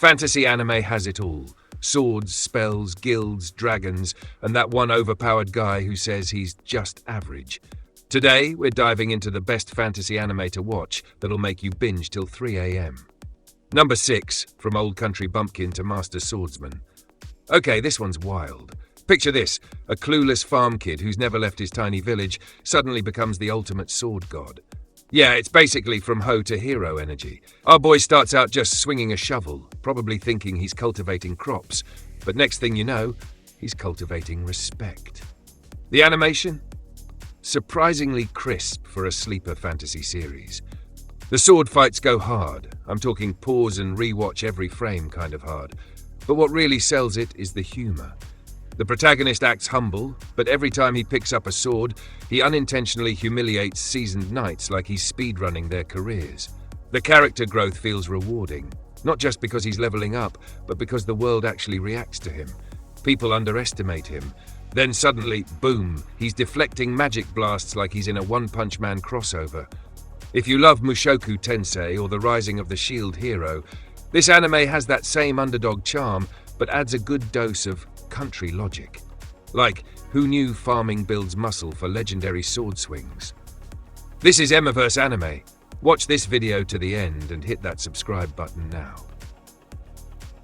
Fantasy anime has it all. Swords, spells, guilds, dragons, and that one overpowered guy who says he's just average. Today, we're diving into the best fantasy anime to watch that'll make you binge till 3 a.m. Number 6, from Old Country Bumpkin to Master Swordsman. Okay, this one's wild. Picture this, a clueless farm kid who's never left his tiny village suddenly becomes the ultimate sword god. Yeah, it's basically from hoe to hero energy. Our boy starts out just swinging a shovel, probably thinking he's cultivating crops, but next thing you know, he's cultivating respect. The animation? Surprisingly crisp for a sleeper fantasy series. The sword fights go hard. I'm talking pause and rewatch every frame kind of hard. But what really sells it is the humor. The protagonist acts humble, but every time he picks up a sword, he unintentionally humiliates seasoned knights like he's speedrunning their careers. The character growth feels rewarding, not just because he's leveling up, but because the world actually reacts to him. People underestimate him. Then suddenly, boom, he's deflecting magic blasts like he's in a One-Punch Man crossover. If you love Mushoku Tensei or The Rising of the Shield Hero, this anime has that same underdog charm, but adds a good dose of country logic. Like, who knew farming builds muscle for legendary sword swings? This is Emiverse Anime. Watch this video to the end and hit that subscribe button now.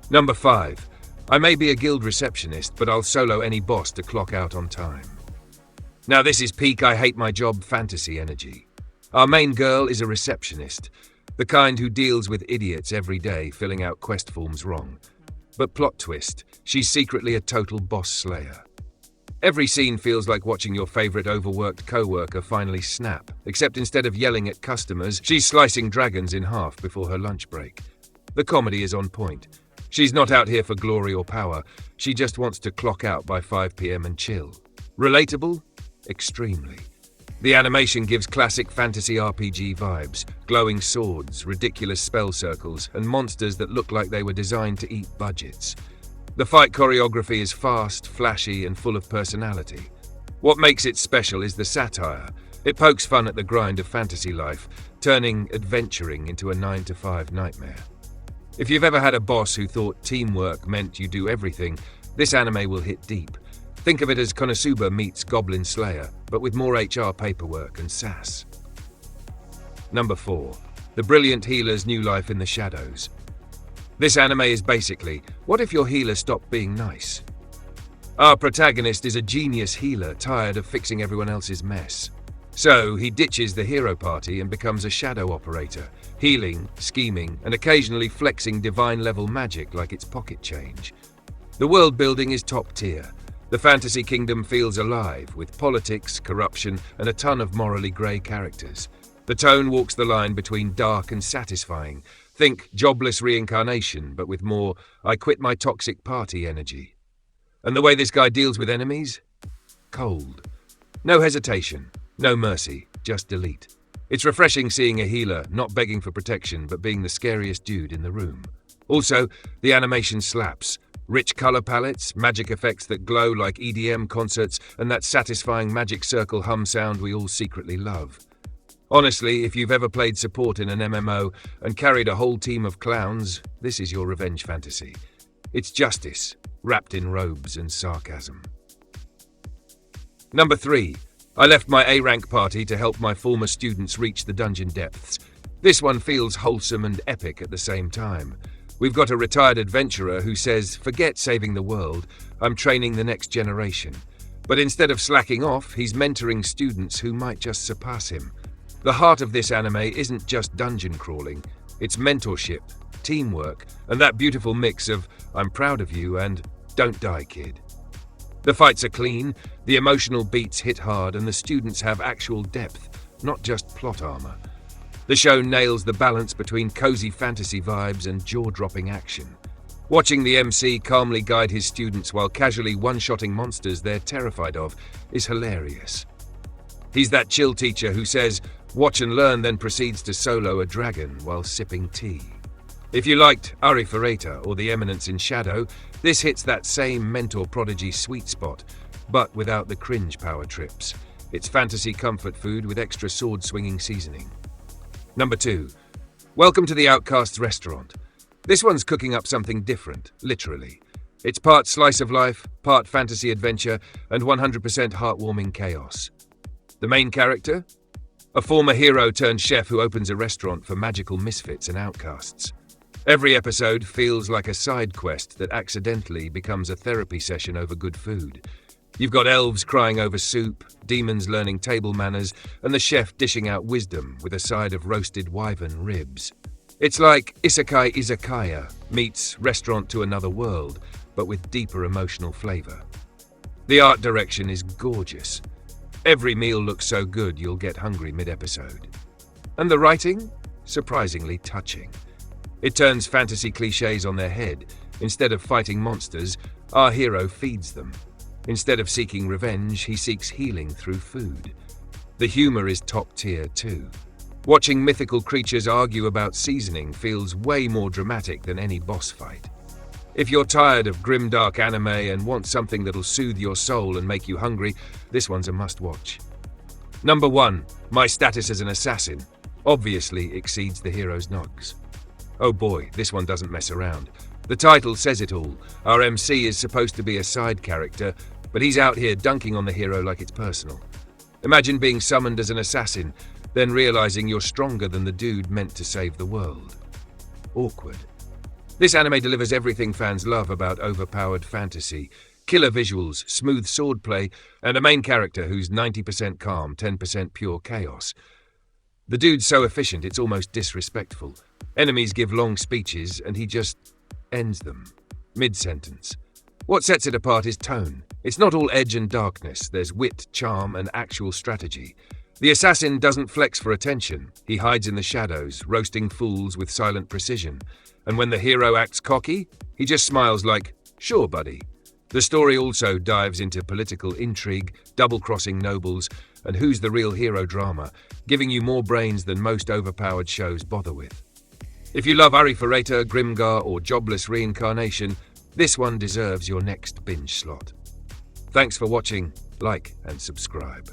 Number 5. I may be a guild receptionist, but I'll solo any boss to clock out on time. Now this is peak I hate my job fantasy energy. Our main girl is a receptionist, the kind who deals with idiots every day filling out quest forms wrong. But plot twist, she's secretly a total boss slayer. Every scene feels like watching your favorite overworked co-worker finally snap, except instead of yelling at customers, she's slicing dragons in half before her lunch break. The comedy is on point. She's not out here for glory or power, she just wants to clock out by 5 p.m. and chill. Relatable? Extremely. The animation gives classic fantasy RPG vibes, glowing swords, ridiculous spell circles, and monsters that look like they were designed to eat budgets. The fight choreography is fast, flashy, and full of personality. What makes it special is the satire. It pokes fun at the grind of fantasy life, turning adventuring into a 9-to-5 nightmare. If you've ever had a boss who thought teamwork meant you do everything, this anime will hit deep. Think of it as Konosuba meets Goblin Slayer, but with more HR paperwork and sass. Number 4. The Brilliant Healer's New Life in the Shadows. This anime is basically, what if your healer stopped being nice? Our protagonist is a genius healer tired of fixing everyone else's mess. So he ditches the hero party and becomes a shadow operator, healing, scheming, and occasionally flexing divine-level magic like it's pocket change. The world building is top tier. The fantasy kingdom feels alive, with politics, corruption, and a ton of morally grey characters. The tone walks the line between dark and satisfying. Think jobless reincarnation, but with more I quit my toxic party energy. And the way this guy deals with enemies? Cold. No hesitation, no mercy, just delete. It's refreshing seeing a healer not begging for protection, but being the scariest dude in the room. Also, the animation slaps. Rich color palettes, magic effects that glow like EDM concerts, and that satisfying magic circle hum sound we all secretly love. Honestly, if you've ever played support in an MMO and carried a whole team of clowns, this is your revenge fantasy. It's justice, wrapped in robes and sarcasm. Number 3. I left my A-rank party to help my former students reach the dungeon depths. This one feels wholesome and epic at the same time. We've got a retired adventurer who says, forget saving the world, I'm training the next generation. But instead of slacking off, he's mentoring students who might just surpass him. The heart of this anime isn't just dungeon crawling, it's mentorship, teamwork, and that beautiful mix of, I'm proud of you and, don't die kid. The fights are clean, the emotional beats hit hard, and the students have actual depth, not just plot armor. The show nails the balance between cozy fantasy vibes and jaw-dropping action. Watching the MC calmly guide his students while casually one-shotting monsters they're terrified of is hilarious. He's that chill teacher who says, watch and learn, then proceeds to solo a dragon while sipping tea. If you liked Ari Ferreira or The Eminence in Shadow, this hits that same mentor-prodigy sweet spot, but without the cringe power trips. It's fantasy comfort food with extra sword-swinging seasoning. Number 2. Welcome to the Outcast's restaurant. This one's cooking up something different, literally. It's part slice of life, part fantasy adventure, and 100% heartwarming chaos. The main character? A former hero turned chef who opens a restaurant for magical misfits and outcasts. Every episode feels like a side quest that accidentally becomes a therapy session over good food. You've got elves crying over soup, demons learning table manners, and the chef dishing out wisdom with a side of roasted wyvern ribs. It's like Isekai Izakaya meets Restaurant to Another World, but with deeper emotional flavor. The art direction is gorgeous. Every meal looks so good you'll get hungry mid-episode. And the writing? Surprisingly touching. It turns fantasy cliches on their head. Instead of fighting monsters, our hero feeds them. Instead of seeking revenge, he seeks healing through food. The humor is top tier too. Watching mythical creatures argue about seasoning feels way more dramatic than any boss fight. If you're tired of grimdark anime and want something that'll soothe your soul and make you hungry, this one's a must-watch. Number 1. My status as an assassin obviously exceeds the hero's nogs. Oh boy, this one doesn't mess around. The title says it all. Our MC is supposed to be a side character, but he's out here dunking on the hero like it's personal. Imagine being summoned as an assassin, then realizing you're stronger than the dude meant to save the world. Awkward. This anime delivers everything fans love about overpowered fantasy. Killer visuals, smooth swordplay, and a main character who's 90% calm, 10% pure chaos. The dude's so efficient it's almost disrespectful. Enemies give long speeches and he just ends them, mid-sentence. What sets it apart is tone. It's not all edge and darkness, there's wit, charm, and actual strategy. The assassin doesn't flex for attention. He hides in the shadows, roasting fools with silent precision. And when the hero acts cocky, he just smiles like, "Sure, buddy." The story also dives into political intrigue, double-crossing nobles, and who's the real hero drama, giving you more brains than most overpowered shows bother with. If you love Arifureta, Grimgar, or Jobless Reincarnation, this one deserves your next binge slot. Thanks for watching, like and subscribe.